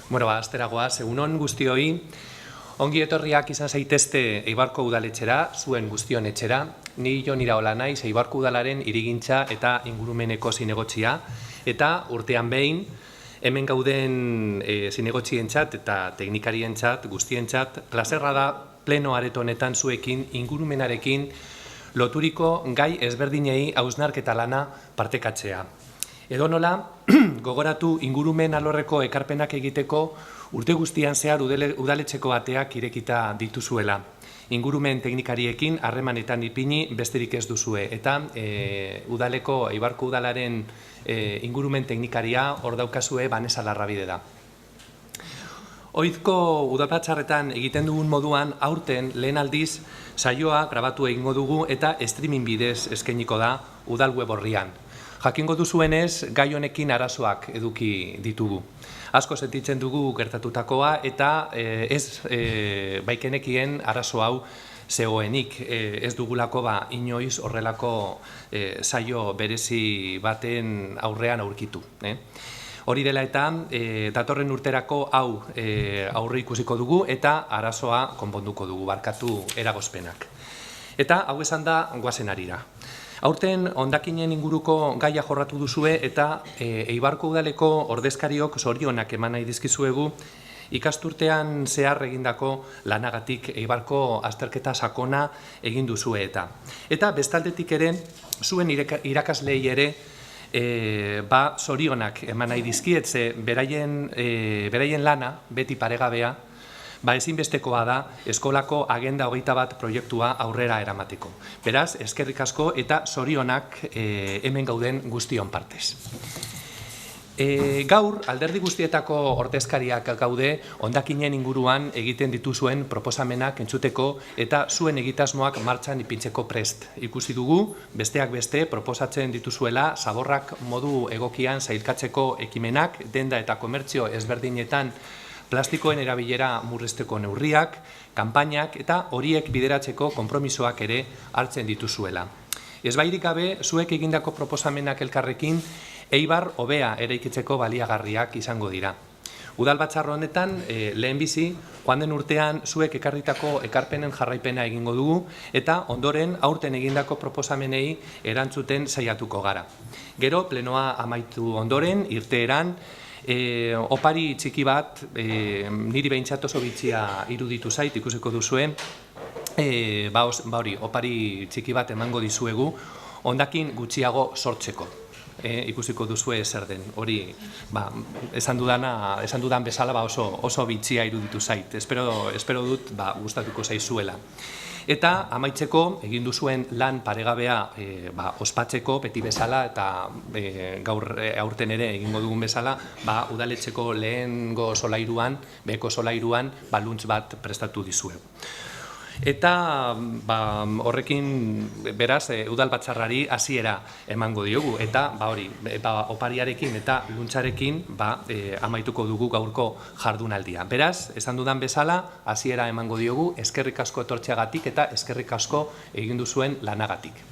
Asteragoaz, egunon guztioi, ongi etorriak izan zaitezte Eibarko udaletxera, zuen guztion etxera. Ni Jon Iraola naiz, Eibarko udalaren hirigintza eta ingurumeneko zinegotzia, eta urtean behin, hemen gauden zinegotzientzat eta teknikarientzat, guztientzat, plazerra da pleno areto honetan zuekin ingurumenarekin loturiko gai ezberdinei hausnarketa lana partekatzea. Edo nola, gogoratu ingurumen alorreko ekarpenak egiteko urte guztian zehar udaletxeko ateak irekita dituzuela. Ingurumen teknikariekin harremanetan ipini besterik ez duzue. Eta udaleko, Eibarko udalaren ingurumen teknikaria hor daukazue Vanessa Larrabide da. Oizko udalbatzarretan egiten dugun moduan, aurten lehen aldiz saioa grabatu egingo dugu eta streaming bidez eskainiko da udal web orrian. Jakingo duzuenez, gai honekin arazoak eduki ditugu. Asko sentitzen dugu gertatutakoa eta ez baikenekien arazo hau zegoenik. Ez dugulako inoiz horrelako saio berezi baten aurrean aurkitu. Hori dela eta datorren urterako hau aurre ikusiko dugu eta arazoa konponduko dugu, barkatu eragozpenak. Eta hau esan da goazen harira. Aurten hondakinen inguruko gaia jorratu duzue eta Eibarko udaleko ordezkariok zorionak eman nahi dizkizuegu ikasturtean zehar egindako lanagatik Eibarko azterketa sakona egin duzue eta. Eta bestaldetik ere, zuen irakaslei ere zorionak eman nahi dizkiet, ze beraien lana, beti paregabea, ezinbestekoa da eskolako agenda 21 proiektua aurrera eramateko. Beraz, eskerrik asko eta zorionak hemen gauden guztion partez. Gaur, alderdi guztietako ordezkariak gaude hondakinen inguruan egiten dituzuen proposamenak entzuteko eta zuen egitasmoak martxan ipintzeko prest. Ikusi dugu, besteak beste, proposatzen dituzuela zaborrak modu egokian sailkatzeko ekimenak, denda eta komertzio ezberdinetan plastikoen erabilera murrizteko neurriak, kanpainak eta horiek bideratzeko konpromisoak ere hartzen dituzuela. Ez bairik gabe, zuek egindako proposamenak elkarrekin, Eibar hobea eraikitzeko baliagarriak izango dira. Udalbatzar honetan, lehenbizi, joan den urtean zuek ekarritako ekarpenen jarraipena egingo dugu eta ondoren aurten egindako proposamenei erantzuten saiatuko gara. Gero, plenoa amaitu ondoren, irteeran, opari txiki bat, niri behintzat oso bitxia iruditu zait, ikusiko duzuen, opari txiki bat emango dizuegu, hondakin gutxiago sortzeko. Ikusiko duzue zer den. Hori, esan dudan bezala oso bitxia iruditu zait. Espero dut gustatuko zaizuela. Eta amaitzeko egin duzuen lan paregabea ospatzeko beti bezala eta gaur aurten ere egingo dugun bezala, udaletxeko lehengo solairuan, beheko solairuan, luntz bat prestatu dizuegu. Eta horrekin beraz udalbatzarrari hasiera emango diogu eta opariarekin eta luntzarekin amaituko dugu gaurko jardunaldia. Beraz, esan dudan bezala hasiera emango diogu, eskerrik asko etortzeagatik eta eskerrik asko egin duzuen lanagatik.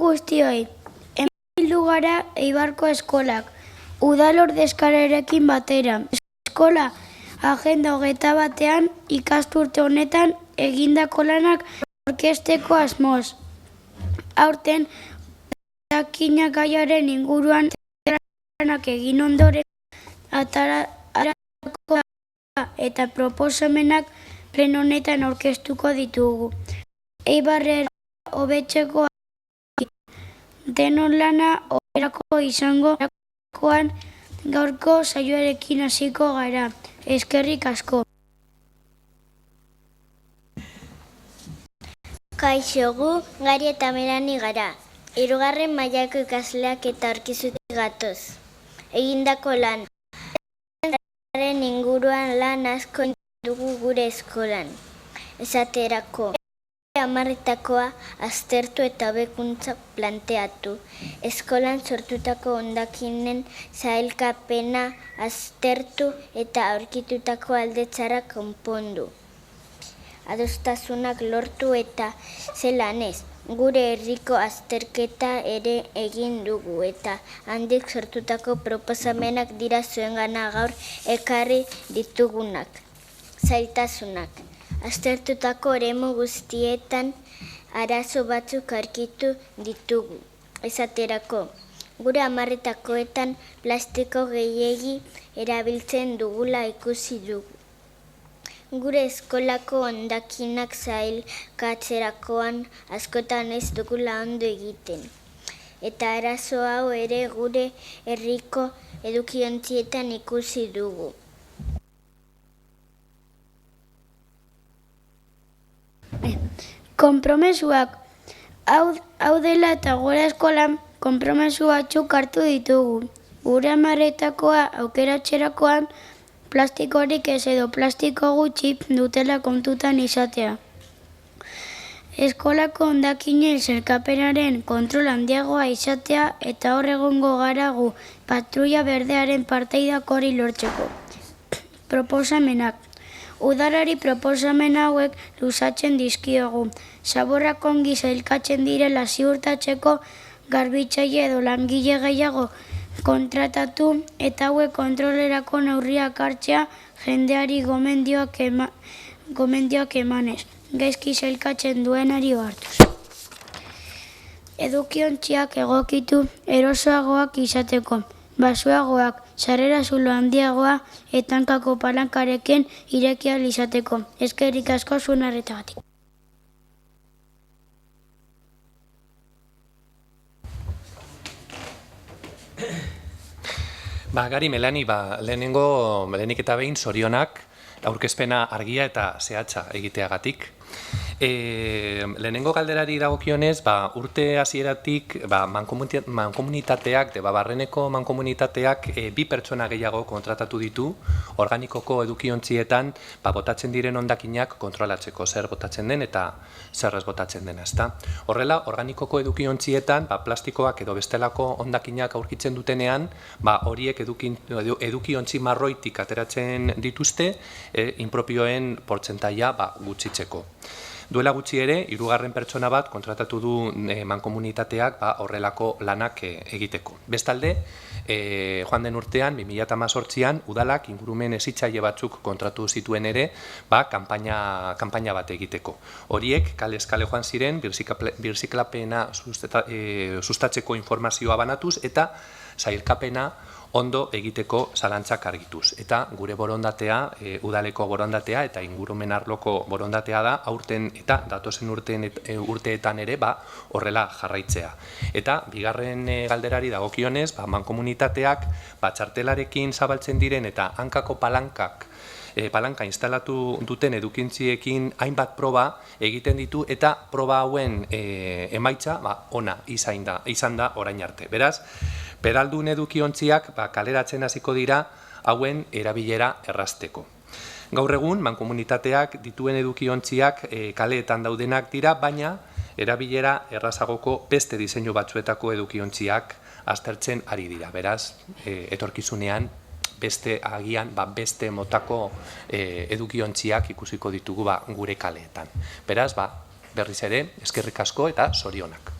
guztioi, hemen bildu gara Eibarko eskolak, udal ordezkariarekin batera. Eskola agenda 21 ikasturte honetan egindako lanak aurkezteko asmoz. Aurten, hondakinak gaiaren inguruan lanak egin ondoren aterako eta proposamenak pleno honetan aurkeztuko ditugu. Eibarrera hobetzeko denon lana hoberako izango gaurko saioarekin hasiko gara. Eskerrik asko. Kaixo, gu Gari eta Melani gara. 3. mailako ikasleak eta aurkizutik gatoz. Egindako lan. Euskararen inguruan lan asko dugu gure eskolan. Esaterako. 10 aztertu eta hobekuntza planteatu. Eskolan sortutako hondakinen sailkapena aztertu eta aurkitutako alde txarrak konpondu. Adostasunak lortu eta zelanez, gure herriko azterketa ere egin dugu eta handik sortutako proposamenak dira zuengana gaur ekarri ditugunak. Zailtasunak. Aztertutako eremu guztietan arazo batzuk aurkitu ditugu. Esaterako, gure 10etakoetan plastiko gehiegi erabiltzen dugula ikusi dugu. Gure eskolako hondakinak sailkatzerakoan askotan ez dugula ondo egiten. Eta arazo hau ere gure herriko edukiontzietan ikusi dugu. Konpromesuak. Hau dela eta gure eskolan konpromesu batzuk hartu ditugu. Gure 10etakoa aukeratzerakoan plastikorik ez edo plastiko gutxi dutela kontutan izatea. Eskolako hondakinen sailkapenaren kontrol handiagoa izatea eta hor egongo gara gu patrulla berdearen partaidak hori lortzeko. Proposamenak. Udalari proposamen hauek luzatzen dizkiogu. Zaborrak ongi sailkatzen direla ziurtatzeko garbitzaile edo langile gehiago kontratatu eta hauek kontrolerako neurriak hartzea jendeari gomendioak emanez, gaizki sailkatzen duenari hartuz. Edukiontziak egokitu erosoagoak izateko, basuagoak, sarrera zulo handiagoa eta hankako palankarekin ireki ahal izateko. Eskerrik asko zuen arretagatik. Gari, Melani, lehenik eta behin zorionak aurkezpena argia eta zehatza egiteagatik. Lehenengo galderari dagokionez, urte hasieratik mankomunitateak, barreneko mankomunitateak 2 pertsona gehiago kontratatu ditu organikoko edukiontzietan botatzen diren hondakinak kontrolatzeko, zer botatzen den eta zer ez botatzen den, ezta. Horrela, organikoko edukiontzietan plastikoak edo bestelako hondakinak aurkitzen dutenean, horiek edukiontzi marroitik ateratzen dituzte, inpropioen portzentaia gutxitzeko. Duela gutxi ere, 3. pertsona bat kontratatu du mankomunitateak horrelako lanak egiteko. Bestalde, joan den urtean, 2018an, udalak ingurumen hezitzaile batzuk kontratu zituen ere, kanpaina bat egiteko. Horiek, kalez kale joan ziren, birziklapena sustatzeko informazioa banatuz eta sailkapena ondo egiteko zalantzak argituz. Eta gure borondatea, udaleko borondatea eta ingurumen arloko borondatea da, aurten eta datozen urteetan ere horrela jarraitzea. Eta bigarren galderari dagokionez, mankomunitateak txartelarekin zabaltzen diren eta hankako palanka instalatu duten edukintziekin hainbat proba egiten ditu eta proba hauen emaitza ona izan da orain arte. Beraz, pedaldun edukiontziak kaleratzen hasiko dira hauen erabilera errazteko. Gaur egun, mankomunitateak dituen edukiontziak kaleetan daudenak dira, baina erabilera errazagoko beste diseinu batzuetako edukiontziak aztertzen ari dira. Beraz, etorkizunean beste agian beste motako edukiontziak ikusiko ditugu gure kaleetan. Beraz, berriz ere, eskerrik asko eta zorionak.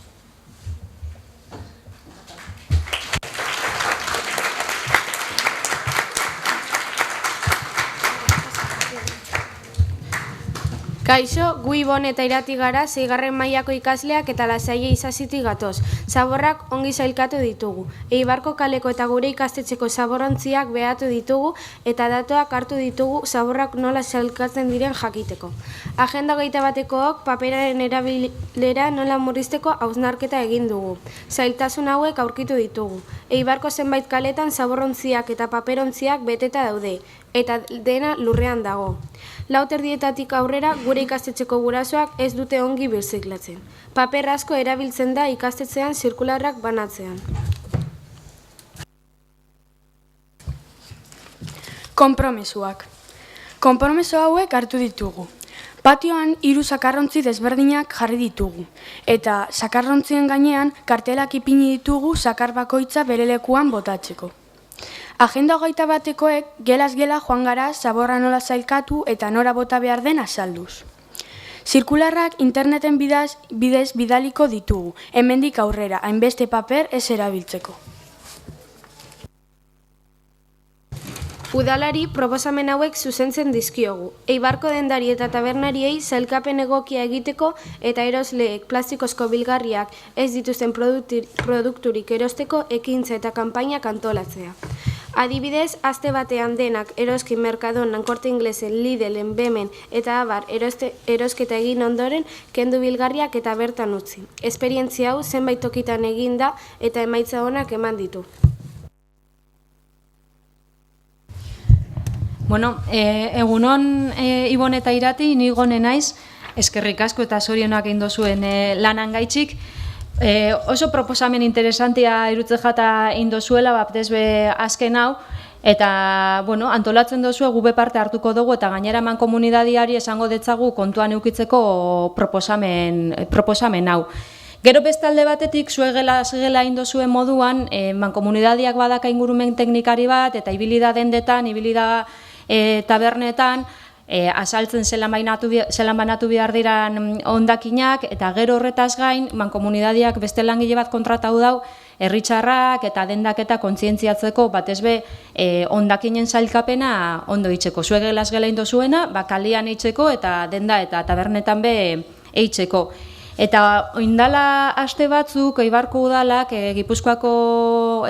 Kaixo, gu Ibon eta Irati gara, 6. mailako ikasleak eta Lasaia Isasitik gatoz. Zaborrak ongi sailkatu ditugu. Eibarko kaleko eta gure ikastetxeko zaborrontziak behatu ditugu eta datuak hartu ditugu zaborrak nola sailkatzen diren jakiteko. Agenda 21kook paperaren erabilera nola murrizteko hausnarketa egin dugu. Zailtasun hauek aurkitu ditugu. Eibarko zenbait kaletan zaborrontziak eta paperontziak beteta daude, eta dena lurrean dago. 4:00 aurrera gure ikastetxeko gurasoak ez dute ongi birziklatzen. Paper asko erabiltzen da ikastetxean zirkularrak banatzean. Konpromesuak. Konpromeso hauek hartu ditugu. Patioan 3 sakarrontzi desberdinak jarri ditugu, eta sakarrontzien gainean kartelak ipini ditugu sakar bakoitza bere lekuan botatzeko. Agenda 21koek gelaz gela joan gara zaborra nola zailkatu eta nora bota behar den azalduz. Zirkularrak interneten bidez bidaliko ditugu, hemendik aurrera, hainbeste paper ez erabiltzeko. Udalari proposamen hauek zuzentzen dizkiogu. Eibarko dendari eta tabernariei sailkapen egokia egiteko eta erosleek plastikozko bilgarriak ez dituzten produkturik erosteko ekintza eta kanpainak antolatzea. Adibidez, aste batean denak eroski Mercadonan, Corte Inglesen, Lidlen, Bemen eta abar erosketa egin ondoren kendu bilgarriak eta bertan utzi. Esperientzia hau zenbait tokitan egin da eta emaitza onak eman ditu. Bueno, egunon Ibon eta Irati, ni Gone naiz, eskerrik asko eta zorionak egin dozuen lanan gaitxik. Oso proposamen interesantia irutze jata egin dozuela, baptezbe azken hau, eta antolatzen dozue gube parte hartuko dugu eta gainera mankomunidadiari esango detzagu kontuan eukitzeko proposamen hau. Gero beste alde batetik, zue gela egin dozuen moduan, mankomunidadiak badaka ingurumen teknikari bat, eta ibilida dendetan, ibilida tabernetan, azaltzen zelan banatu behar diran hondakinak, eta gero horretaz gain, mankomunidadiak beste langile bat kontratau dau, herritxarrak eta dendak eta kontzientziatzeko batezbe hondakinen zailkapena ondo itxeko. Zue gelaz gela indozuena, kalian itxeko eta denda eta tabernetan be eitzeko. Eta oindala aste batzuk, Eibarko udalak, Gipuzkoako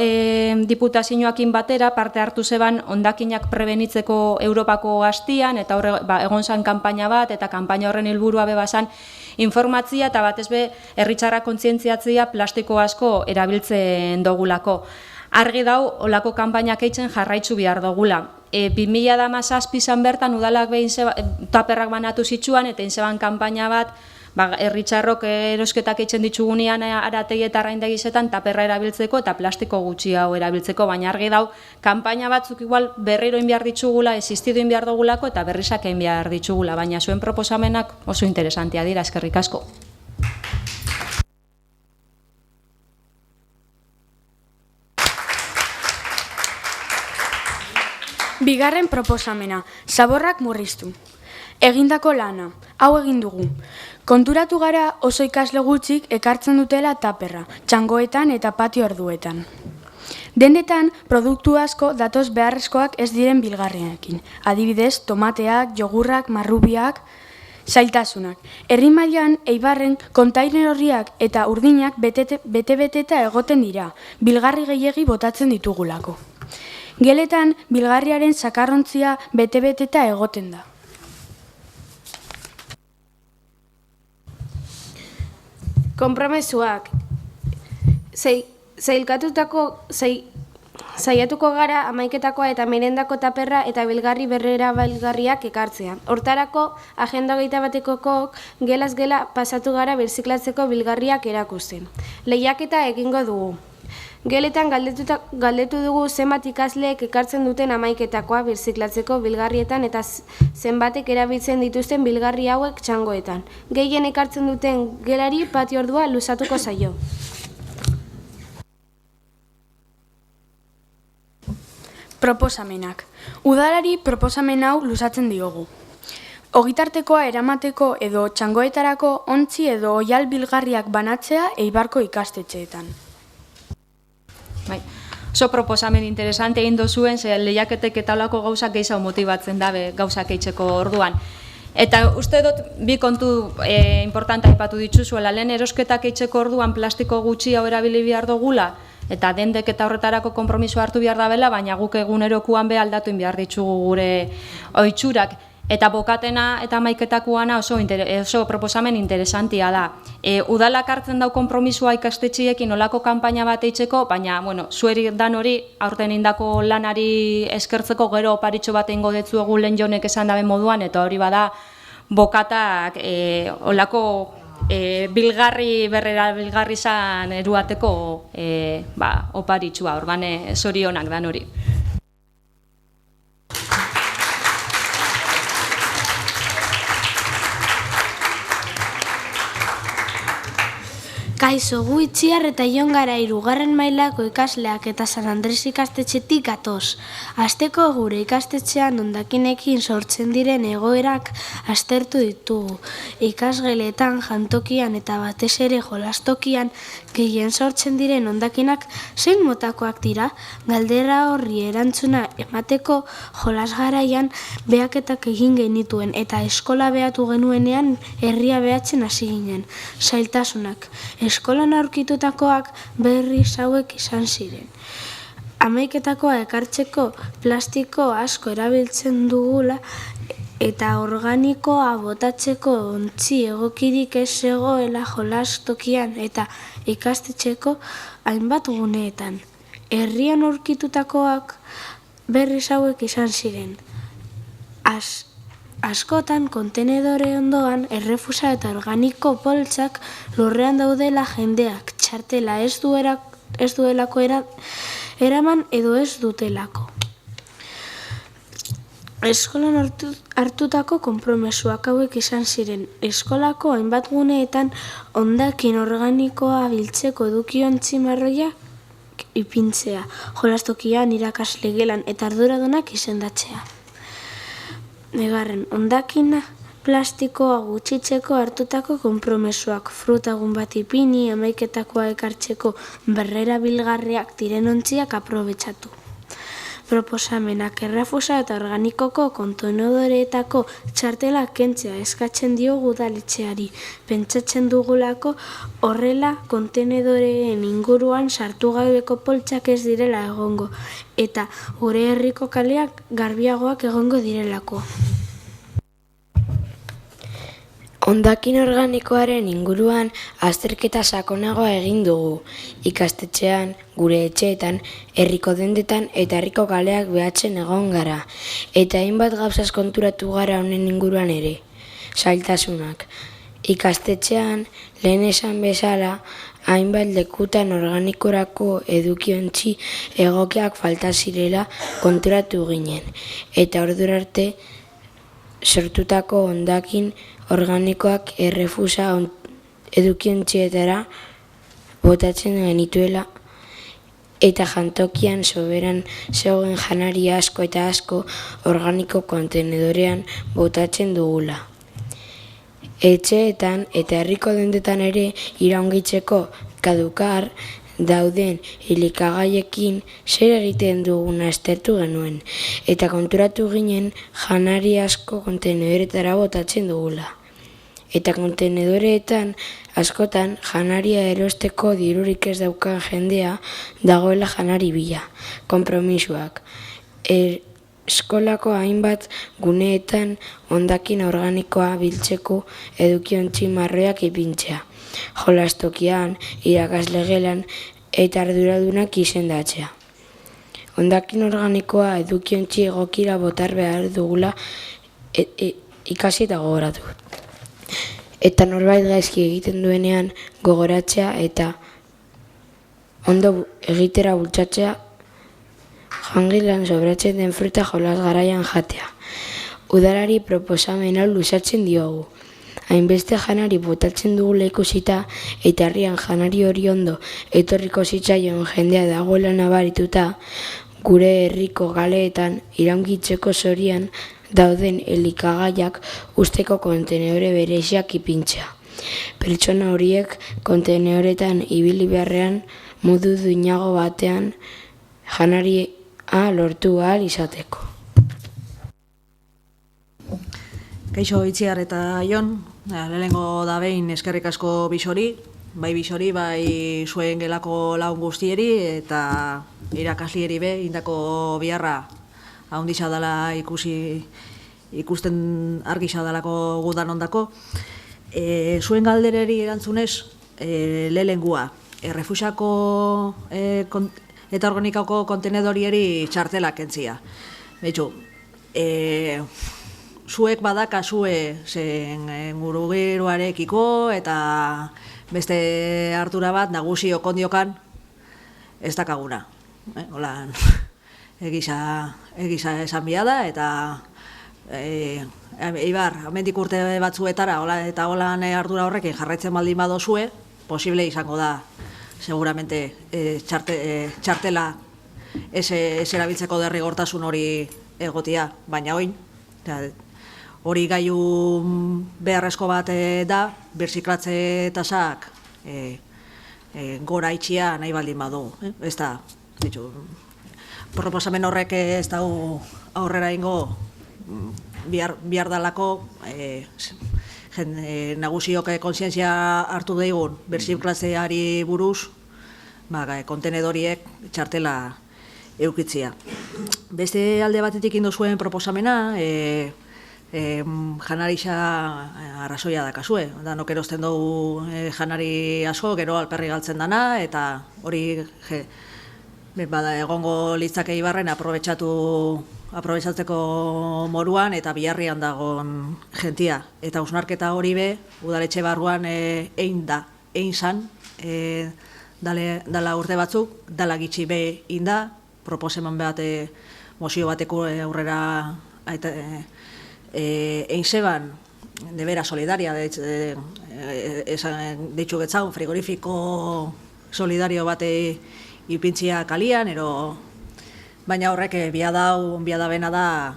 diputazioakin batera parte hartu zeban hondakinak prebenitzeko Europako hastian, eta egon zan kanpaina bat, eta kanpaina horren helburua bebazan informatzia eta batezbe herritxarrak kontzientziatzia plastiko asko erabiltzen dogulako. Argi dau, olako kanpainak eitzen jarraitzu behar dogula. 2017 izan bertan udalak behin taperrak banatu zitsuan, eta inzeban kanpaina bat, herritxarrok erosketak eitzen ditugunean arategi eta arraindegizetan taperra erabiltzeko eta plastiko gutxi hau erabiltzeko, baina argi dau, kanpaina batzuk igual berriro behar ditugula, existidu behar dugulako eta berrizak behar ditugula, baina zuen proposamenak oso interesantia dira, eskerrik asko. Bigarren proposamena, zaborrak murriztu. Egindako lana, hau egin dugu. Konturatu gara oso ikasle gutxik ekartzen dutela taperra, txangoetan eta patio orduetan. Dendetan, produktu asko datoz beharrezkoak ez diren bilgarriekin. Adibidez, tomateak, jogurrak, marrubiak, zailtasunak. Herri mailan Eibarren kontainer horriak eta urdinak bete-beteta egoten dira, bilgarri gehiegi botatzen ditugulako. Geletan, bilgarriaren sakarrontzia bete-beteta egoten da. Konpromesuak. Saiatuko gara amaiketakoa eta merendako taperra eta bilgarri berrera bilgarriak ekartzea. Hortarako, agenda 21kook gelaz gela pasatu gara birziklatzeko bilgarriak erakusten. Lehiaketa egingo dugu. Geletan galdetu dugu zenbat ikasleek ekartzen duten amaiketakoa birziklatzeko bilgarrietan eta zenbatek erabiltzen dituzten bilgarri hauek txangoetan. Gehien ekartzen duten gelari patio ordua luzatuko zaio. Proposamenak. Udalari proposamen hau luzatzen diogu. Ogitartekoa eramateko edo txangoetarako ontzi edo oial bilgarriak banatzea Eibarko ikastetxeetan. Oso proposamen interesante egin dozuen, lehiaketek eta olako gauzak gehiago motibatzen dabe gauzak eitzeko orduan. Eta uste dut bi kontu importante aipatu dituzuela, lehen erosketak eitzeko orduan plastiko gutxi hau erabili behar dugula, eta dendek eta horretarako konpromiso hartu behar dabela, baina guk egunerokuan be aldatu behar ditugu gure ohiturak. Eta bokatena eta maiketakuana oso proposamen interesantia da. Udalak hartzen dau konpromisoa ikastetxiekin olako kanpaina bat eitzeko, baina, zueri dan hori, aurten indako lanari eskertzeko gero oparitxo bat eingo detzuegu lehen jonek esan dabe moduan, eta hori bada bokatak olako bilgarri zan eruateko oparitxua, orban zorionak dan hori. Kaixo, gu Itziar eta Jon gara 3. mailako ikasleak eta San Andres ikastetxetik gatoz. Asteko gure ikastetxean hondakinekin sortzen diren egoerak aztertu ditugu. Ikasgeletan, jantokian eta batez ere jolastokian gehien sortzen diren hondakinak zein motakoak dira, galdera horri erantzuna emateko jolas garaian behaketak egin genituen eta eskola behatu genuenean herria behatzen hasi ginen. Zailtasunak. Eskolan aurkitutakoak berriz hauek izan ziren. Hamaiketakoa ekartzeko plastiko asko erabiltzen dugula eta organikoa botatzeko ontzi egokirik ez zegoela jolastokian eta ikastetxeko hainbat guneetan. Herrian aurkitutakoak berriz hauek izan ziren. Askotan, kontenedore ondoan, errefusa eta organiko poltsak lurrean daudela jendeak, txartela ez duelako eraman edo ez dutelako. Eskolan hartutako konpromesuak hauek izan ziren. Eskolako hainbat guneetan hondakin organikoa biltzeko edukiontzi marroia ipintzea, jolastokian, irakasle gelan eta arduradunak izendatzea. Negarren, hondakina plastikoa gutxitzeko hartutako konpromesuak, frutagun bat ipini, hamaiketakoa ekartzeko berrerabilgarriak diren ontziak aprobetxatu. Proposamenak errefusa eta organikoko kontenedoreetako txartelak kentzea eskatzen diogu udaletxeari. Pentsatzen dugulako horrela kontenedoreen inguruan sartu gabeko poltsak ez direla egongo eta gure herriko kaleak garbiagoak egongo direlako. Hondakin organikoaren inguruan azterketa sakonagoa egin dugu. Ikastetxean, gure etxeetan, herriko dendetan eta herriko kaleak behatzen egon gara. Eta hainbat gauzaz konturatu gara honen inguruan ere. Zailtasunak. Ikastetxean, lehen esan bezala, hainbat lekutan organikorako edukiontzi egokiak falta zirela konturatu ginen. Eta ordura arte, sortutako hondakin organikoak errefusa edukiontzietara botatzen genituela eta jantokian soberan zegoen janari asko eta asko organiko kontenedorean botatzen dugula. Etxeetan eta herriko dendetan ere iraungitzeko kadukar dauden elikagaiekin zer egiten duguna aztertu genuen eta konturatu ginen janari asko kontenedoretara botatzen dugula. Eta kontenedoreetan askotan janaria erosteko dirurik ez daukan jendea dagoela janari bila. Konpromisoak. Eskolako hainbat guneetan hondakin organikoa biltzeko edukiontzi marroiak ipintzea. Jolastokian, irakasle gelan eta arduradunak izendatzea. Hondakin organikoa edukiontzi egokira botar behar dugula ikasi eta gogoratu. Eta norbait gaizki egiten duenean gogoratzea eta ondo egitera bultzatzea jangilan sobratzen den fruta jolas garaian jatea. Udalari proposamen hau luzatzen diogu. Hainbeste janari botatzen dugula ikusita eta herrian janari hori ondo etorriko zitzaion jendea dagoela nabarituta, gure herriko galeetan iraungitzeko zorian dauden elikagaiak usteko kontenedore bereziak ipintzea. Pertsona horiek kontenedoretan ibili beharrean modu duinago batean janaria lortu ahal izateko. Kaixo Itziar eta Jon, lehenengo da behin eskerrik asko Bixori, bai Bixori, bai zuen gelako lagun guztieri eta irakaslieri be, indako biharra haundisa dela ikusten argisa dalako gudan ondako. Zuen galdereri erantzunez, lehenengua, refuxako eta organikako kontenedorieri txartelak entzia. Betxu, zuek badakazue zen gurugiroarekiko eta beste hartura bat nagusi okondiokan ez dakaguna. Hola, egisa esan biada eta Eibar, hemendik urte batzuetara eta holan ardura horrekin jarraitzen baldin badozue, posible izango da seguramente txartela ez erabiltzeko derrigortasun hori egotia, baina hori gaiu beharrezko bat da, birziklatze tasak gora itxia nahi baldin badu. Ez da, proposamen horrek ez dago aurrera ingo bihar dalako nagusiok kontzientzia hartu daigun birziklatzeari buruz kontenedoriek txartela eukitzia. Beste alde batetik indu zuen proposamena, janarisa arrazoia dakazue. Danok erosten dugu janari asko, gero alperri galtzen dana, eta hori egongo litzake Ibarren aprobetxatzeko moruan eta biharrian dagoen jentia. Eta hausnarketa hori be, udaletxe barruan egin zan, dala urte batzuk, dala gitxi be inda, proposeman bat mozio bateko aurrera egin zeban, de vera solidaria, deitxu getzagun, frigorifiko solidario bate ipintzia kalian, baina horrek biada bena da,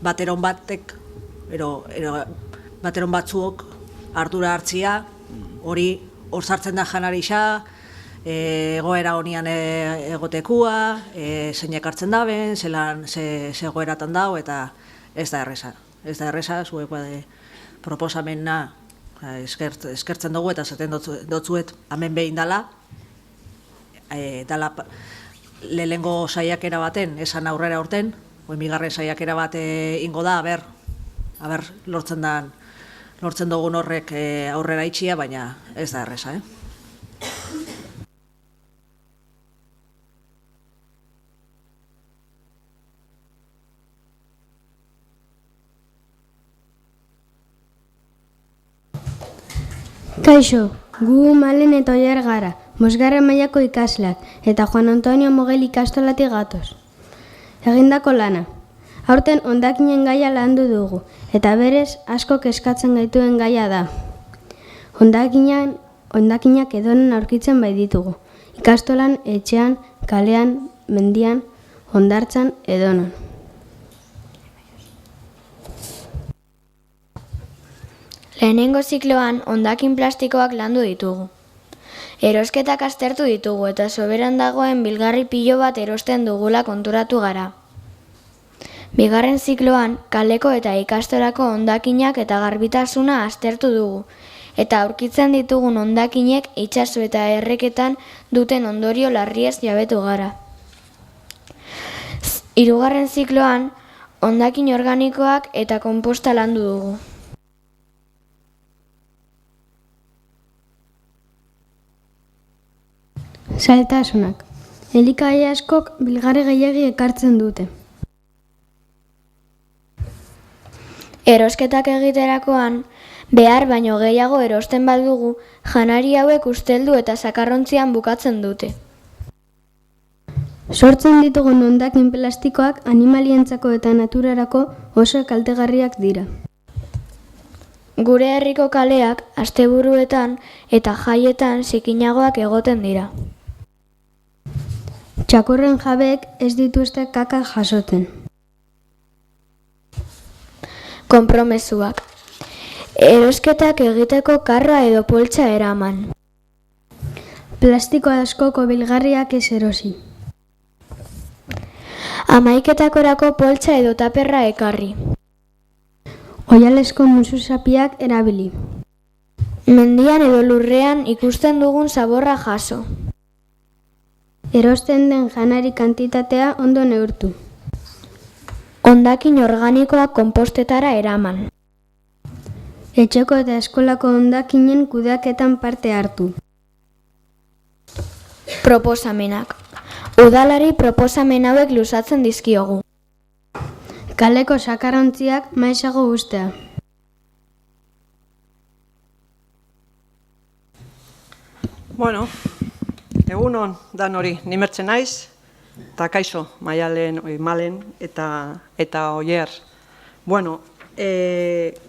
bateron batek, bateron batzuok ardura hartzia, hori hor sartzen da janarisa, egoera honian egotekua, zeinek hartzen daben, ze egoeratan dau, eta ez da erresa. Ez da erresa, zuek proposamena eskertzen dugu eta zaten dotzuet hemen behin dala, lehenengo saiakera baten, esan aurrera urten, bigarren saiakera bat ingo da, aber lortzen dugun horrek aurrera itxia, baina ez da erresa, Kaixo, gu Malen eta Oier gara, 5. mailako ikasleak, eta Juan Antonio Mogel ikastolatik gatoz. Egindako lana. Aurten hondakinen gaia landu dugu, eta berez asko kezkatzen gaituen gaia da. Hondakinak edonen aurkitzen bai ditugu. Ikastolan, etxean, kalean, mendian, hondartzan edonon. Lehenengo zikloan hondakin plastikoak landu ditugu. Erosketak aztertu ditugu eta soberan dagoen bilgarri pilo bat erosten dugula konturatu gara. Bigarren zikloan kaleko eta ikastorako hondakinak eta garbitasuna aztertu dugu, eta aurkitzen ditugun hondakinek itsaso eta erreketan duten ondorio larriez jabetu gara. Hirugarren zikloan hondakin organikoak eta konposta landu dugu. Zailtasunak. Elikagai askok bilgarri gehiegi ekartzen dute. Erosketak egiterakoan, behar baino gehiago erosten badugu, janari hauek usteldu eta sakarrontzian bukatzen dute. Sortzen ditugun hondakin plastikoak animalientzako eta naturarako oso kaltegarriak dira. Gure herriko kaleak asteburuetan eta jaietan zikinagoak egoten dira. Txakurren jabeek ez dituzte kaka jasotzen. Konpromezuak. Erosketak egiteko karra edo poltsa eraman. Plastiko askoko bilgarriak ez erosi. Hamaiketakorako poltsa edo taperra ekarri. Oialesko musuzapiak erabili. Mendian edo lurrean ikusten dugun zaborra jaso. Erosten den janari kantitatea ondo neurtu. Hondakin organikoak konpostetara eraman. Etxeko eta eskolako hondakinen kudeaketan parte hartu. Proposamenak. Udalari proposamen hauek luzatzen dizkiogu. Kaleko sakarrontziak maizago ustea. Bueno, egunon dan hori, nimertzen naiz, eta kaixo, Malen eta Oier. Bueno,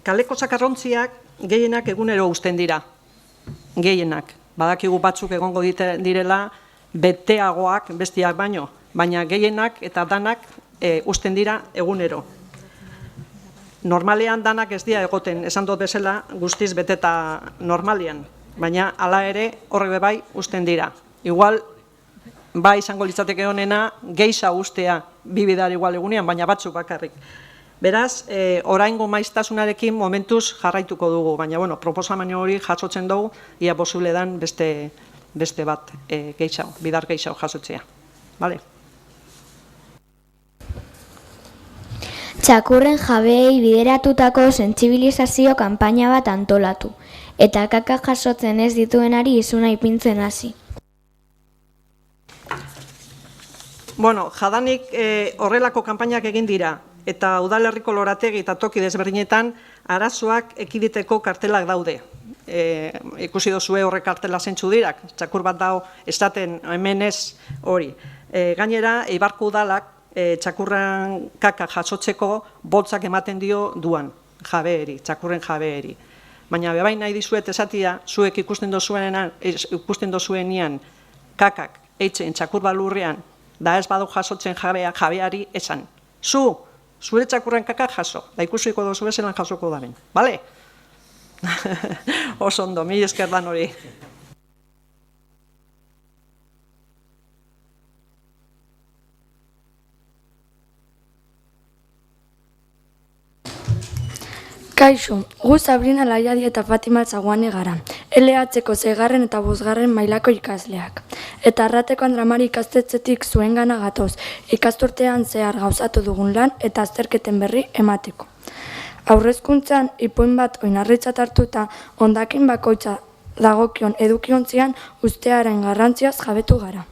kaleko sakarrontziak gehienak egunero uzten dira, gehienak. Badakigu batzuk egongo direla beteagoak bestiak baino, baina gehienak eta danak uzten dira egunero. Normalean danak ez dira egoten, esan dut bezala guztiz beteta normalean, baina hala ere horrek bai uzten dira. Igual, bai izango litzateke honena, geisha ustea bibidar igual egunean, baina batzuk bakarrik. Beraz, oraingo maiztasunarekin momentuz jarraituko dugu, baina bueno, proposamen hori jasotzen dugu, ia posible dan beste bat gehiago, bidar gehiago jasotzea. Vale? Txakurren jabeei bideratutako sentsibilizazio kanpaina bat antolatu, eta kaka jasotzen ez dituenari izuna ipintzen hasi. Bueno, jadanik horrelako kanpainak egin dira, eta udalerriko lorategi eta toki desberdinetan arazoak ekiditeko kartelak daude. Ikusi dozue horrek kartela zentzu dirak, txakur bat dao estaten hemen ez hori. Gainera, Eibarko udalak txakurren kaka jasotzeko boltsak ematen dio duan jabeeri, txakurren jabeeri. Baina bebain nahi dizuet esatia, zuek ikusten dozuenean kakak eitzen txakur balurrean, da ez badu jasotzen jabeari esan. Zure txakurren kakak jaso, da ikusiko dozu bezelan jasoko daren, bale? Oso ondo, mila esker dan hori. Kaixo, gu Sabrina Laiadi eta Fatima Txaguane gara, LH-ko 6. eta 5. mailako ikasleak. Eta Arrateko Andramari ikastetxetik zuengana gatoz, ikasturtean zehar gauzatu dugun lan eta azterketen berri emateko. Aurrezkuntzan, ipuin bat oinarritzat hartuta, hondakin bakoitza dagokion edukiontzian ustearen garrantziaz jabetu gara.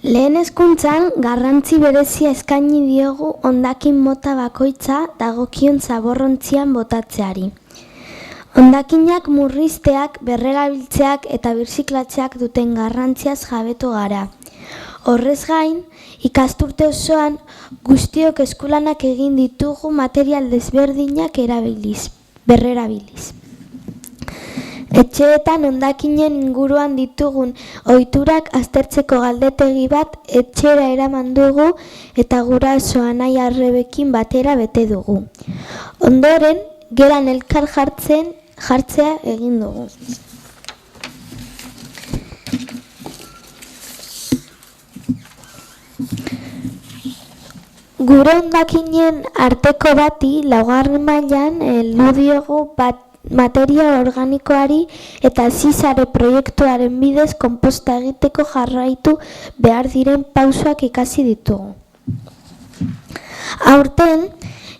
Lehen hezkuntzan garrantzi berezia eskaini diogu hondakin mota bakoitza dagokion zaborrontzian botatzeari. Hondakinak murrizteak, berrerabiltzeak eta birziklatzeak duten garrantziaz jabetu gara. Horrez gain, ikasturte osoan guztiok eskulanak egin ditugu material desberdinak berrerabiliz. Etxeetan hondakinen inguruan ditugun ohiturak aztertzeko galdetegi bat etxera eraman dugu eta guraso anai arrebekin batera bete dugu. Ondoren, geran elkar jartzea egin dugu. Gure hondakinen arteko bati 4. mailan heldu diogu materia organikoari eta zizare proiektuaren bidez konposta egiteko jarraitu behar diren pausoak ikasi ditugu. Aurten,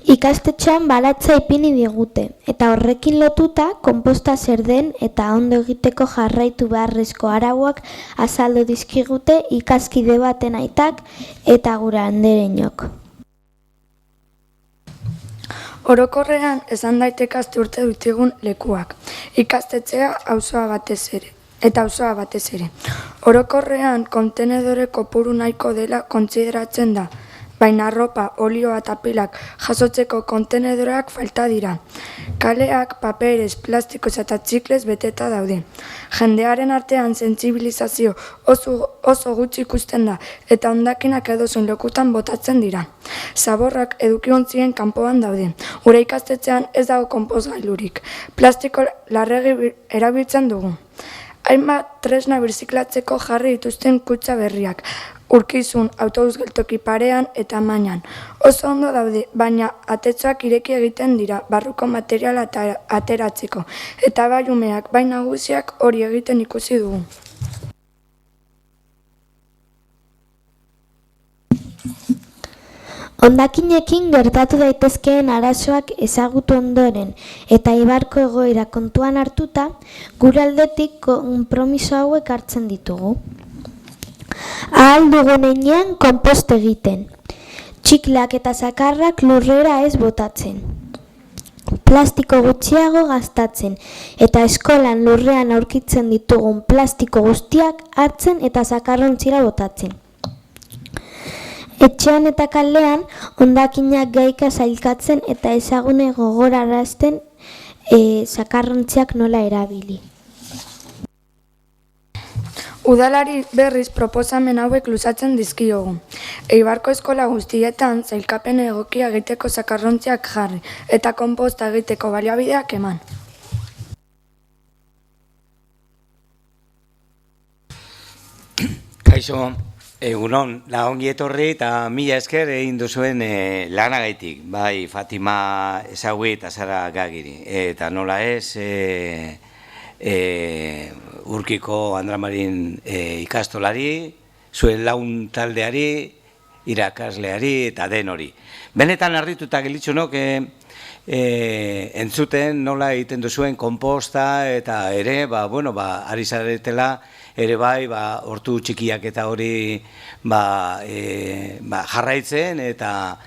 ikastetxean baratza ipini digute, eta horrekin lotuta konposta zer den eta ondo egiteko jarraitu beharrezko arauak azaldu dizkigute ikaskide baten aitak eta gure anderenok. Orokorrean esan daiteke urte dutigun lekuak, ikastetxea auzoa batez ere. Orokorrean kontenedore kopuru nahiko dela kontsideratzen da, baina arropa, olioa eta pilak jasotzeko kontenedoreak falta dira. Kaleak paperez, plastikoz eta txiklez beteta daude. Jendearen artean sentsibilizazio oso gutxi ikusten da eta hondakinak edozein lekutan botatzen dira. Zaborrak edukiontzien kanpoan daude. Gure ikastetxean ez dago konposgailurik. Plastiko larregi erabiltzen dugu. Hainbat tresna birziklatzeko jarri dituzten kutxa berriak. Urkizun, autobus geltoki parean eta mainan. Oso ondo daude, baina atetxoak ireki egiten dira, barruko materiala ateratzeko. Eta bai umeak, bai nagusiak hori egiten ikusi dugu. Hondakinekin gertatu daitezkeen arazoak ezagutu ondoren eta ibarko egoera kontuan hartuta, gure aldetik konpromiso hauek hartzen ditugu. Ahal dugun heinean konpost egiten. Txikleak eta zakarrak lurrera ez botatzen. Plastiko gutxiago gastatzen eta eskolan lurrean aurkitzen ditugun plastiko guztiak hartzen eta zakarrontzira botatzen. Etxean eta kalean hondakinak gaika sailkatzen eta ezagune gogorarazten zakarrontziak nola erabili. Udalari berriz proposamen hauek luzatzen dizkiogu. Eibarko eskola guztietan sailkapen egokia egiteko zakarrontziak jarri eta konposta egiteko baliabideak eman. Kaixo, egunon, ongi etorri eta mila esker egin duzuen lanagaitik, bai Fatima Ezagui eta Sara Gagiri. Eta nola ez, Urkiko Andramarin ikastolari, zuen laun taldeari, irakasleari eta den hori. Benetan harrituta gelitxunok entzuten nola egiten duzuen konposta eta ere, ari zaretela, ere bai, hortu txikiak eta hori jarraitzen eta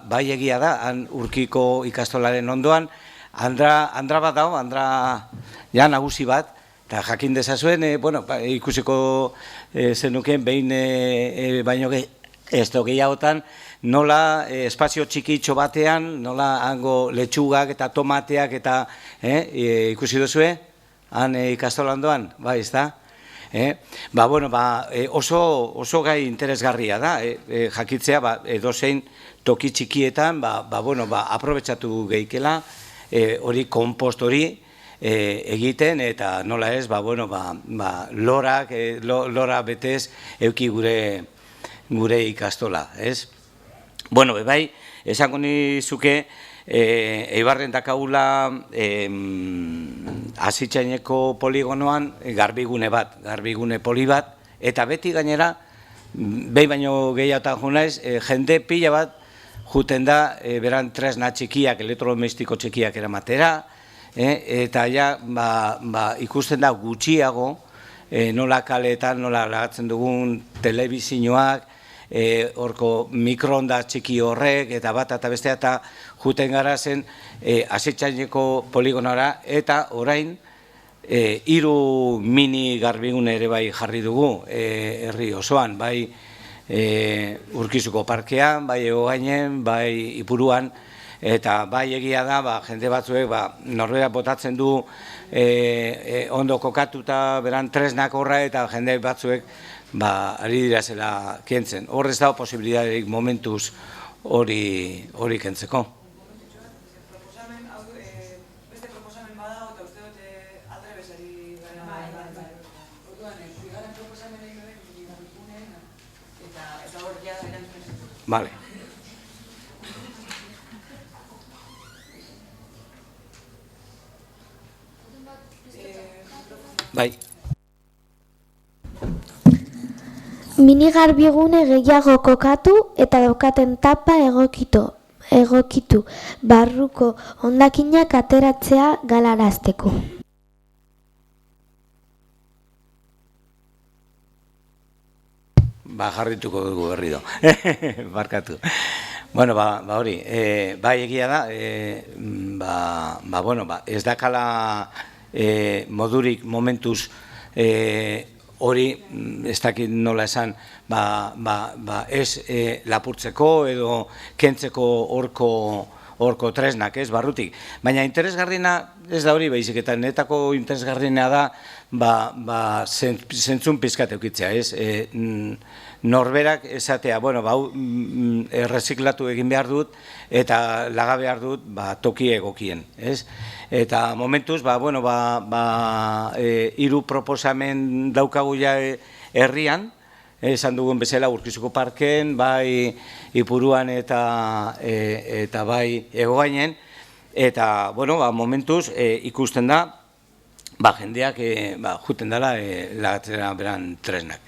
bai egia da, Urkiko ikastolaren ondoan, Andra bat dago, Andra nagusi bat, eta jakin dezazuen, ikusiko zenukeen behin baino ez gehiagotan, nola espazio txikitxo batean, nola hango letxugak eta tomateak eta ikusi duzue, han ikastolandoan, bai, ez da? Oso gai interesgarria da, jakitzea edozein toki txikietan, aprobetxatu gehikela, hori konpost hori egiten eta nola ez, lora betez euki gure ikastola, ez? Bai, esango nizuke, Eibarren dakagula Azitzaineko poligonoan garbigune poli bat, eta beti gainera, behi baino gehiagotan junaiz, jende pila bat juten da beran tresna txikiak, elektrodomestiko txikiak eramatera, eta ikusten da gutxiago, nola kaleetan, nola lagatzen dugun telebizioak, horko mikroonda txiki horrek, eta bat eta bestea, eta juten gara zen Azitzaineko poligonora, eta orain 3 mini garbigune ere bai jarri dugu herri osoan, bai Urkizuko parkean, bai Egogainen, bai Ipuruan, eta bai egia da, jende batzuek norbera botatzen du ondo kokatuta beran tresnak horra, eta jende batzuek ari dira zela kentzen. Horrez dago posibilidaderik momentuz hori kentzeko. Vale. Bai. Minigarbigune gehiago kokatu eta daukaten tapa egokitu barruko hondakinak ateratzea galarazteko. Jarrituko dugu berri do, barkatu. Hori, bai egia da, ez dakala modurik momentuz hori, ez dakit nola esan, ez lapurtzeko edo kentzeko horko tresnak, ez, barrutik. Baina interesgarriena ez da hori, baizik eta netako interesgarriena da, zentzun pizkat eukitzea, ez, norberak esatea, erreziklatu egin behar dut eta laga behar dut toki egokien, ez? Eta momentuz, 3 proposamen daukagu ja herrian, esan dugun bezala Urkizuko parken, bai Ipuruan eta bai Egogainen, eta, momentuz ikusten da, jendeak juten dela lagatzera beran tresnak.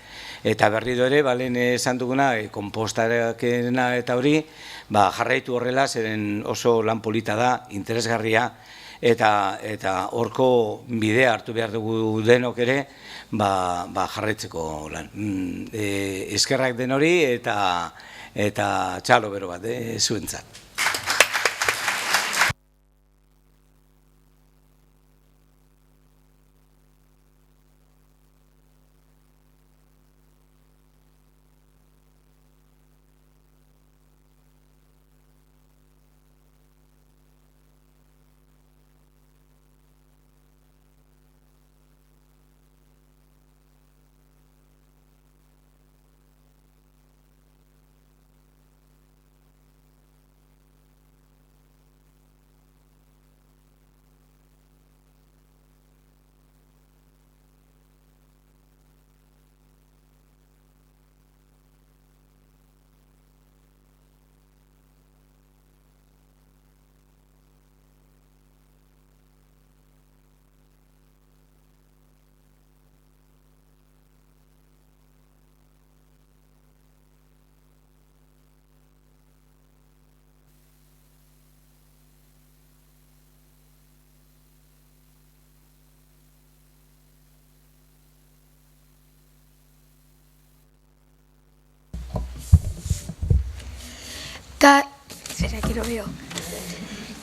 Eta berriro ere, lehen esan duguna, konpostarekena eta hori, jarraitu horrela, zeren oso lan polita da, interesgarria, eta horko bidea hartu behar dugu denok ere, jarraitzeko lan. Eskerrak den hori, eta txalo bero bat, zuentzat.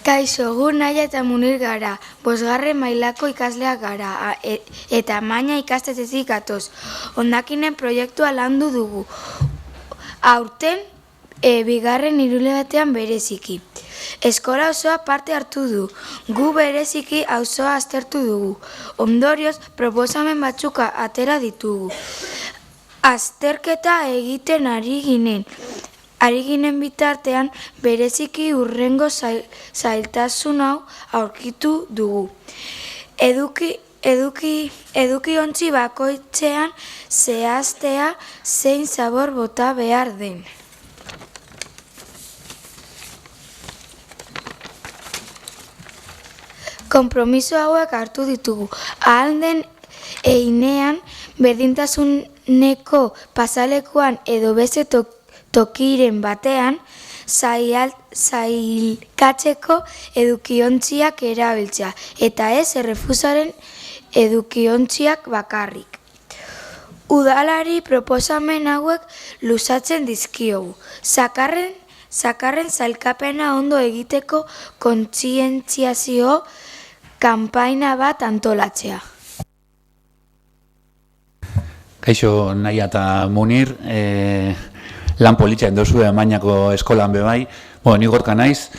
Kaixo, gu Naia eta Munir gara, 5. mailako ikasleak gara, eta maina ikastetxetik gatoz. Hondakinen proiektua landu dugu. Aurten, 2. hirulebatean bereziki. Eskola osoa parte hartu du, gu bereziki auzoa aztertu dugu. Ondorioz, proposamen batzuka atera ditugu. Azterketa egiten ari ginen bitartean, bereziki hurrengo zailtasun hau aurkitu dugu. Edukiontzi bakoitzean zehaztea zein zabor bota behar den. Konpromiso hauek hartu ditugu. Ahal den heinean berdintasuneko pasalekuan edo beste tokiren batean sailkatzeko edukiontziak erabiltzea, eta ez errefusaren edukiontziak bakarrik. Udalari proposamen hauek luzatzen dizkiogu. Zakarren sailkapena ondo egiteko kontzientziazio kanpaina bat antolatzea. Kaixo, Naia eta Munir, lan politxean dozue Amainako eskolan bebai, ni gorka naiz.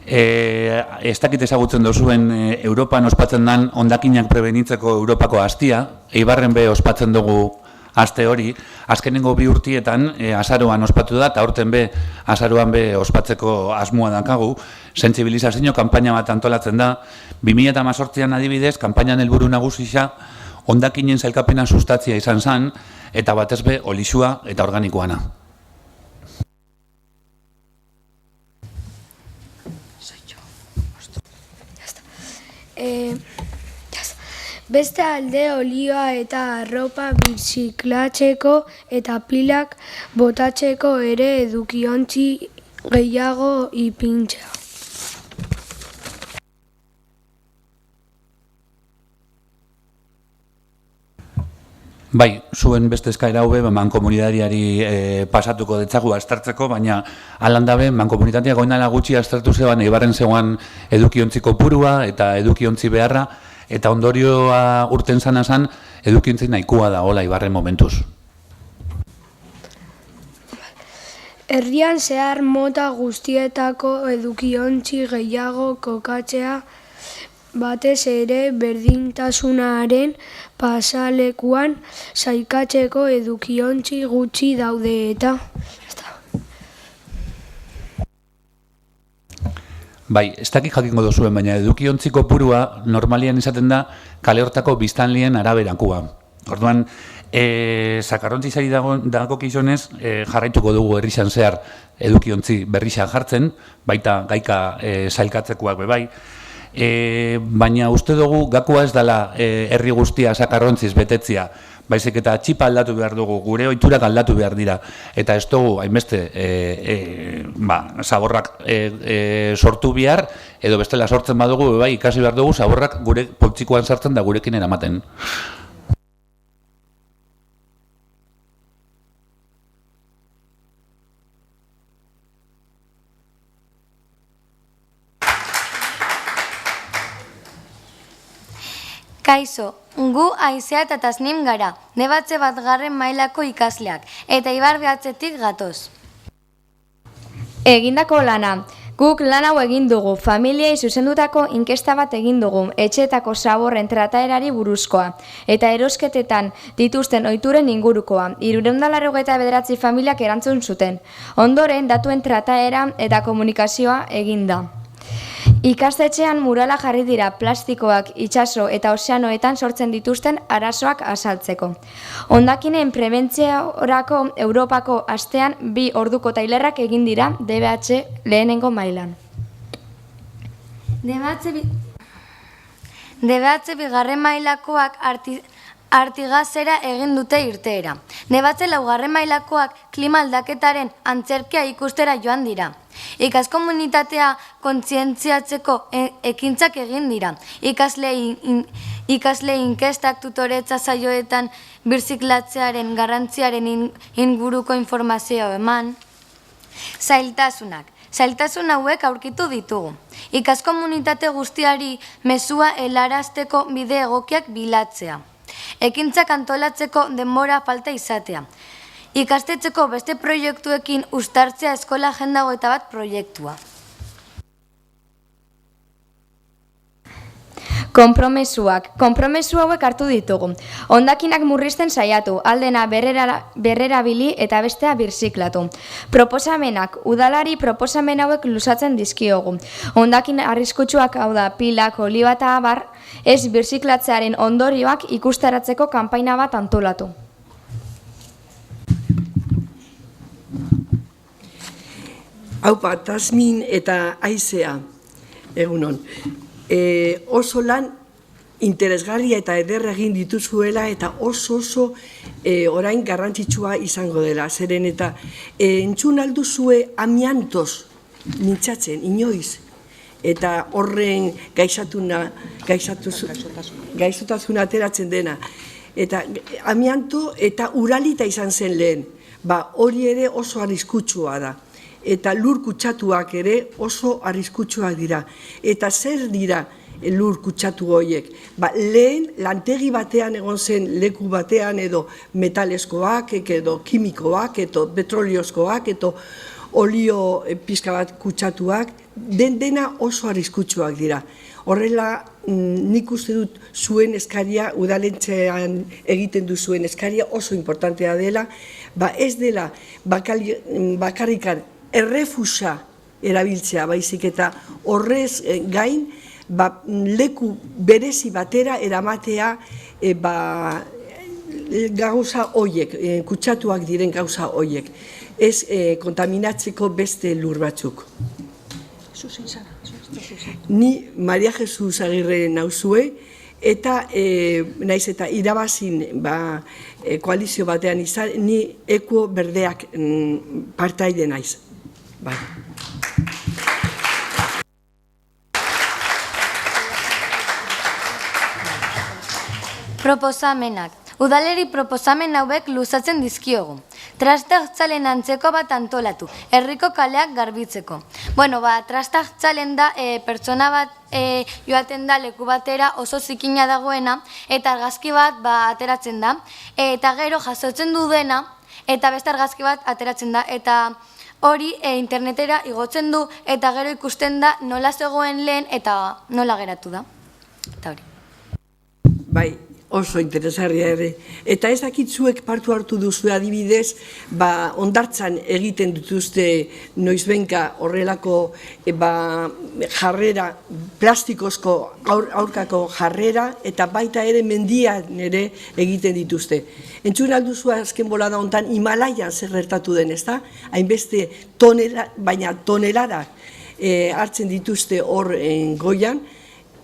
Ez dakit ezagutzen dozuen Europan ospatzen den hondakinak prebenitzeko Europako astia, Eibarren be ospatzen dugu aste hori, azkenengo 2 urtietan azaroan ospatu da, eta aurten be azaroan be ospatzeko asmoa dakagu, sentsibilizazio kanpaina bat antolatzen da. 2018an adibidez, kanpainan helburu nagusia hondakinen sailkapena sustatzia izan zen, eta batez be olixua eta organikoana. Beste alde olioa eta arropa birziklatzeko eta pilak botatzeko ere edukiontzi gehiago ipintzea. Bai, zuen beste eskaera haue, mankomunidariari pasatuko detzagu aztertzeko, baina alan dabe, mankomunitatea goinala gutxi aztertu zeban, Eibarren zegoan edukiontzi kopurua eta edukiontzi beharra, eta ondorioa urten zan edukiontzi nahikoa da hola Eibarren momentuz. Herrian zehar mota guztietako edukiontzi gehiago kokatzea, batez ere berdintasunaren pasalekuan sailkatzeko edukiontzi gutxi daude eta. Bai, ez dakik jakingo duzuen, baina edukiontziko purua normalian izaten da kale hortako biztanlien araberakua. Orduan, Zakarrontzizari dago kizonez, jarraituko dugu herrixan zehar edukiontzi berrixan jartzen, baita gaika zailkatzekoak bebai, baina uste dugu gakoa ez dela herri guztia zakarrontziz betetzia, baizik eta txipa aldatu behar dugu, gure ohiturak aldatu behar dira, eta ez dugu hainbeste zaborrak sortu behar, edo bestela sortzen badugu, bebai ikasi behar dugu zaborrak gure poltsikoan sartzen da gurekin eramaten. Kaixo, gu Aizea eta Tasnim gara, Debatze 1. mailako ikasleak, eta Ibar behatzetik gatoz. Egindako lana. Guk lan hau egin dugu, familiei zuzendutako inkesta bat egin dugu, etxeetako zaborren trataerari buruzkoa, eta erosketetan dituzten ohituren ingurukoa, 389 familiak erantzun zuten. Ondoren, datuen trataera eta komunikazioa egin da. Ikastetxean murala jarri dira plastikoak itsaso eta ozeanoetan sortzen dituzten arazoak azaltzeko. Hondakinen prebentziorako Europako astean 2 orduko tailerrak egin dira DBH lehenengo mailan. DBH 2. mailakoak Artigazera egin dute irteera. Debatze 4. mailakoak klima aldaketaren antzerkia ikustera joan dira. Ikaskomunitatea kontzientziatzeko ekintzak egin dira. Ikasle inkestak tutoretza saioetan birziklatzearen garrantziaren inguruko informazioa eman. Zailtasunak. Zailtasun hauek aurkitu ditugu. Ikaskomunitate guztiari mezua helarazteko bide egokiak bilatzea. Ekintzak antolatzeko denbora falta izatea. Ikastetxeko beste proiektuekin uztartzea eskola agenda 21 proiektua. Konpromesuak. Konpromesu hauek hartu ditugu. Hondakinak murrizten saiatu, aldena berrerabili eta bestea birziklatu. Proposamenak. Udalari proposamen hauek luzatzen dizkiogu. Hondakin arriskutsuak hau da pilak, oliba eta abar, ez birziklatzearen ondorioak ikustaratzeko kanpaina bat antolatu. Haupa, Tasmin eta Aizea, egunon. Oso lan interesgarria eta ederra egin dituzuela eta oso orain garrantzitsua izango dela. Zeren eta entzun alduzue amiantoz mintzatzen, inoiz. Eta horren gaixotasun ateratzen dena. Eta amianto eta uralita izan zen lehen. Hori ere oso arriskutsua da. Eta lur kutsatuak ere oso arriskutsuak dira. Eta zer dira lur kutsatu horiek? Lehen lantegi batean egon zen leku batean edo metaleskoak, edo kimikoak, edo petroliozkoak, edo olio pixka bat kutsatuak, dena oso arriskutsuak dira. Horrela, nik uste dut zuen eskaria, udalentzean egiten du zuen eskaria oso importantea dela, ez dela bakarrikan errefusa erabiltzea baizik eta horrez gain leku berezi batera eramatea gauza horiek, kutsatuak diren gauza horiek, ez kontaminatzeko beste lur batzuk. Ni Maria Jesus Agirre nauzue eta naiz eta irabazin koalizio batean izan, ni Ekuo Berdeak partaide naiz. Proposamenak. Udaleri proposamen hauek luzatzen dizkiogu. Trastartzalen antzeko bat antolatu, herriko kaleak garbitzeko. Trastartzalen da pertsona bat joaten da leku batera oso zikina dagoena, eta argazki bat ateratzen da, eta gero jasotzen du dena, eta beste argazki bat ateratzen da, eta hori internetera igotzen du, eta gero ikusten da nola zegoen lehen, eta nola geratu da. Eta hori. Oso interesgarria ere. Eta ez dakitzuek partu hartu duzu adibidez, ondartzan egiten dituzte noizbenka horrelako jarrera, plastikozko aurkako jarrera, eta baita ere mendian ere egiten dituzte. Entzun alduzu azken bolada hontan Himalaian zer gertatu den, ezta? Hainbeste baina toneladak hartzen dituzte hor goian,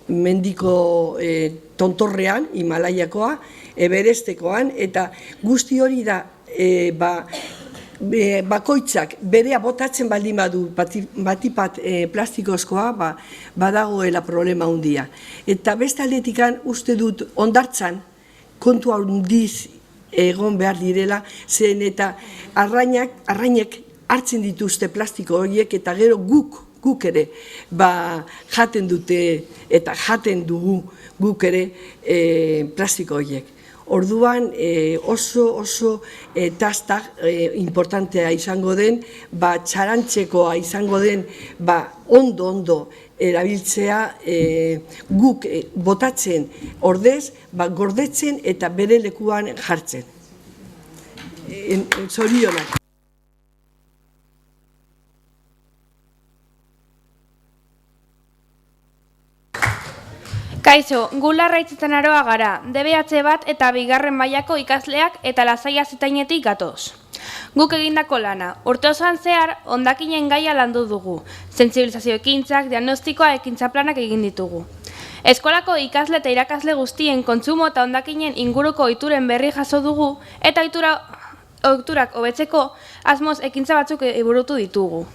mendiko tontorrean, Himalaiakoa, Everestekoan, eta guzti hori da bakoitzak berea botatzen baldin badu batipat plastikozkoa, badagoela problema handia. Eta beste aldetikan uste dut hondartzan kontu handiz egon behar direla, zen eta arrainek hartzen dituzte plastiko horiek, eta gero guk ere jaten dute eta jaten dugu guk ere plastiko horiek. Orduan oso tastak importantea izango den, txarantzekoa izango den, ondo erabiltzea guk botatzen ordez, gordetzen eta bere lekuan jartzen. Zorionak. Kaixo, gu Larraitzetan Aroa gara, DBH bat eta 2. mailako ikasleak eta Lasaia Zitainetik gatoz. Guk egindako lana, urte osoan zehar hondakinen gaia landu dugu, sentsibilizazio ekintzak, diagnostikoa ekintza planak egin ditugu. Eskolako ikasle eta irakasle guztien kontsumo eta hondakinen inguruko ohituren berri jaso dugu eta ohiturak hobetzeko asmoz ekintza batzuk burutu ditugu.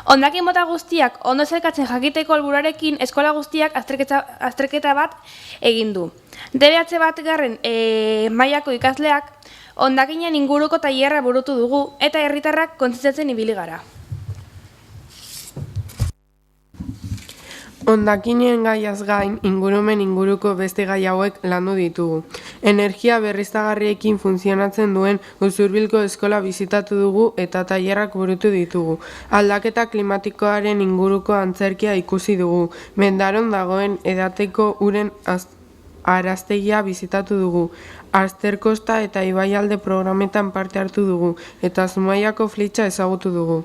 Hondakin mota guztiak ondo zelkatzen jakiteko helburuarekin eskola guztiak azterketa bat egin du. DBH bat mailako ikasleak hondakinen inguruko tailerra burutu dugu eta herritarrak kontzientziatzen ibili gara. Hondakinen gaiaz gain, ingurumen inguruko beste gai hauek landu ditugu. Energia berriztagarriekin funtzionatzen duen Usurbilko eskola bizitatu dugu eta tailerrak burutu ditugu. Aldaketa klimatikoaren inguruko antzerkia ikusi dugu. Mendaron dagoen edateko uren araztegia bizitatu dugu. Azterkosta eta Ibaialde programetan parte hartu dugu eta Zumaiako flitxa ezagutu dugu.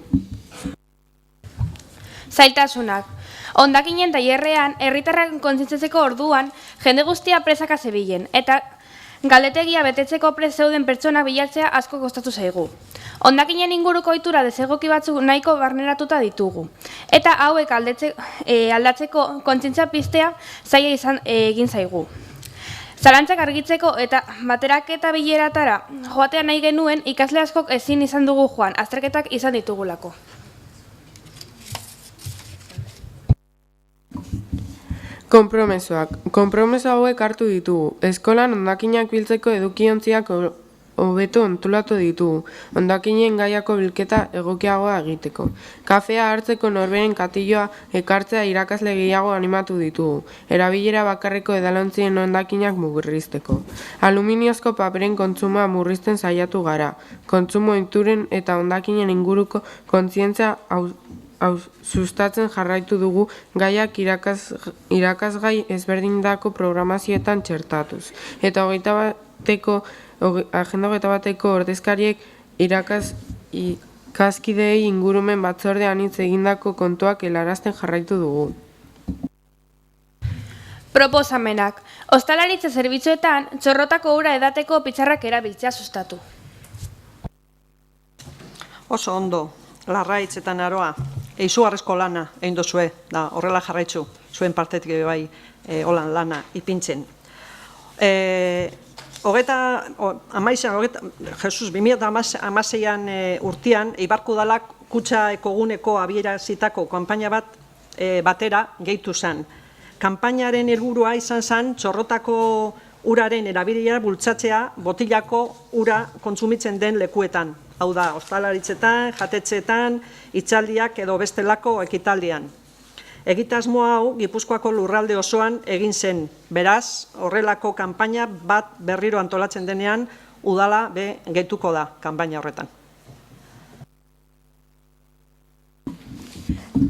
Zailtasunak. Hondakinen tailerrean herritarrak kontzientziatzeko orduan jende guztia presaka zebilen eta galdetegia betetzeko prest zeuden pertsonak bilatzea asko kostatu zaigu. Hondakinen inguruko ohitura desegoki batzuk nahiko barneratuta ditugu eta hauek aldatzeko kontzientzia piztea zaila egin zaigu. Zalantzak argitzeko eta bateraketa bileratara joatea nahi genuen ikasle askok ezin izan dugu joan, azterketak izan ditugulako. Konpromesoak. Konpromeso hauek hartu ditugu. Eskolan hondakinak biltzeko edukiontziak hobeto antolatu ditugu. Hondakinen gaiako bilketa egokiagoa egiteko. Kafea hartzeko norberen katilloa ekartzea irakasle gehiago animatu ditugu. Erabilera bakarreko edalontzien hondakinak murrizteko. Aluminiozko paperen kontsumoa murrizten saiatu gara. Kontsumo ohituren eta hondakinen inguruko kontzientzia sustatzen jarraitu dugu gaiak irakasgai ezberdindako programazioetan txertatuz. Eta agenda 21eko ordezkariek ikaskideei ingurumen batzordean hitz egindako kontuak helarazten jarraitu dugu. Proposamenak. Ostalaritza zerbitzuetan txorrotako ura edateko pitzarrak erabiltzea sustatu. Oso ondo. Larraitzetan Aroa, izugarrizko lana egin duzue, da horrela jarraitzu, zuen partetik bai holan lana ipintzen. 2016an urtean, Eibarko Udalak kutxa ekoguneko abierazitako kanpaina batera gehitu zen. Kanpainaren helburua izan zen txorrotako uraren erabilera bultzatzea botilako ura kontsumitzen den lekuetan. Hau da, ostalaritzetan, jatetxeetan, hitzaldiak edo bestelako ekitaldian. Egitasmo hau Gipuzkoako lurralde osoan egin zen. Beraz, horrelako kanpaina bat berriro antolatzen denean, udala gehituko da kanpaina horretan.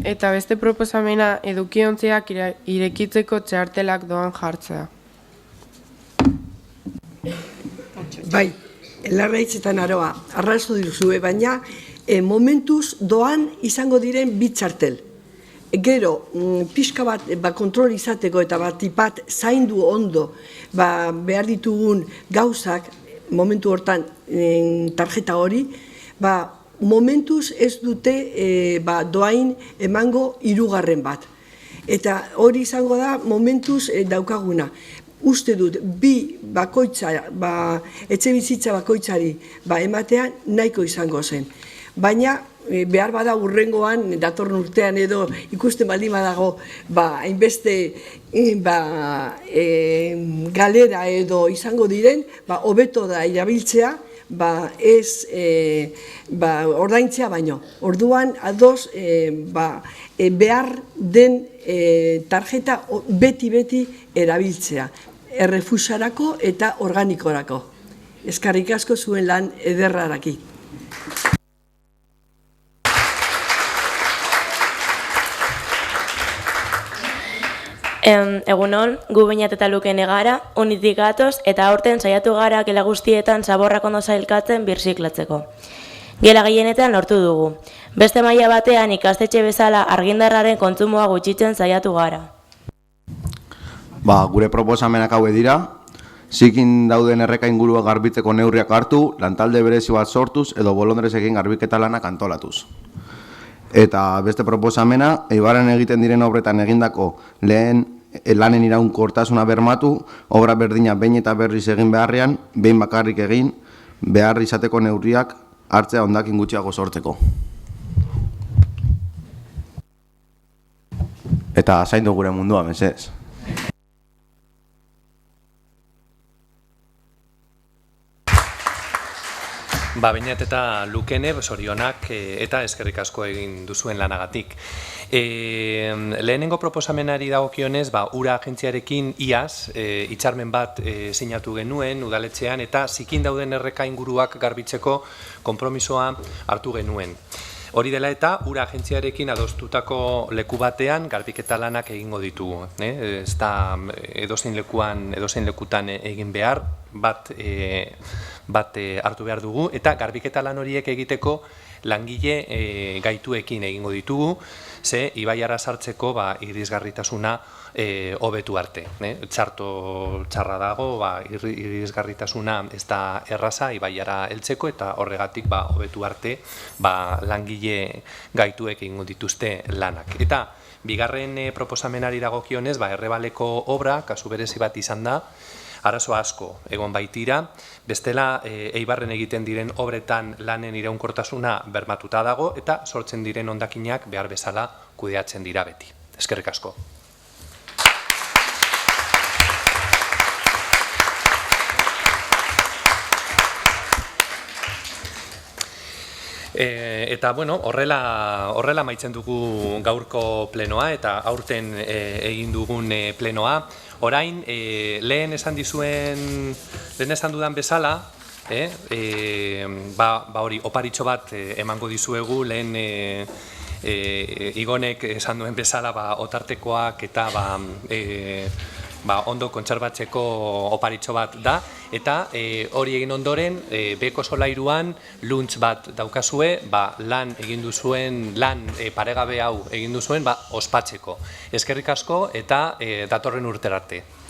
Eta beste proposamena edukiontziak irekitzeko txartelak doan jartzea. Bai, Larraitzetan Aroa, arrazo diruzue, baina momentuz doan izango diren bitxartel. Gero, pixka bat kontrol izateko eta bat tipat zaindu ondo behar ditugun gauzak, momentu hortan tarjeta hori, momentuz ez dute doain emango 3. bat. Eta hori izango da momentuz daukaguna. Uste dut, bi bakoitza, etxe bizitza bakoitzari ematean nahiko izango zen. Baina, behar bada urrengoan, datorren urtean edo ikusten baldin badago, hainbeste galera edo izango diren, hobeto da irabiltzea, ez ordaintzea baino. Orduan, ados, behar den tarjeta beti erabiltzea. Errefusarako eta organikorako. Eskerrik asko zuen lan ederraraki. Egunon, gu Beñat eta Lukene gara, unitik gatoz eta aurten saiatu gara gela guztietan zaborrak ondo zailkatzen birziklatzeko. Gela gehienetan lortu dugu. Beste maila batean ikastetxe bezala argindarraren kontsumoa gutxitzen saiatu gara. Gure proposamenak hauek dira, zikin dauden erreka ingurua garbitzeko neurriak hartu, lantalde berezi bat sortuz edo bolondresekin garbiketa lanak antolatuz. Eta beste proposamena, Eibarren egiten diren obretan egindako lanen iraunkortasuna bermatu, obra berdina behin eta berriz egin beharrean, behin bakarrik egin, behar izateko neurriak hartzea hondakin gutxiago sortzeko. Eta zaindu gure mundua, mesedez. Beñat eta Lukene, zorionak eta eskerrik asko egin duzuen lanagatik. Lehenengo proposamenari dagokionez, ura agentziarekin iaz, hitzarmen bat sinatu genuen udaletxean eta zikin dauden erreka inguruak garbitzeko konpromisoa hartu genuen. Hori dela eta, ura agentziarekin adostutako leku batean garbiketa lanak egingo ditugu. Ez da edozein lekutan egin behar, bat hartu behar dugu, eta garbiketa lan horiek egiteko langile gaituekin egingo ditugu, ze ibaiara sartzeko irisgarritasuna hobetu arte. Txarra dago, irisgarritasuna ez da erraza ibaiara heltzeko eta horregatik hobetu arte langile gaituek egingo dituzte lanak. Eta bigarren proposamenari dagokionez, Errebaleko obra, kasu berezi bat izan da, arazo asko egon baitira, bestela Eibarren egiten diren obretan lanen iraunkortasuna bermatuta dago eta sortzen diren hondakinak behar bezala kudeatzen dira beti. Eskerrik asko. Eta, horrela maitzen dugu gaurko plenoa eta aurten egin dugun plenoa. Orain, lehen esan dudan bezala, hori oparitxo bat emango dizuegu, lehen Igonek esan duen bezala otartekoak eta ondo kontserbatzeko oparitxo bat da, eta hori egin ondoren, beheko solairuan luntz bat daukazue, lan egin duzuen, lan paregabe hau egin duzuen, ospatzeko. Eskerrik asko eta datorren urterarte.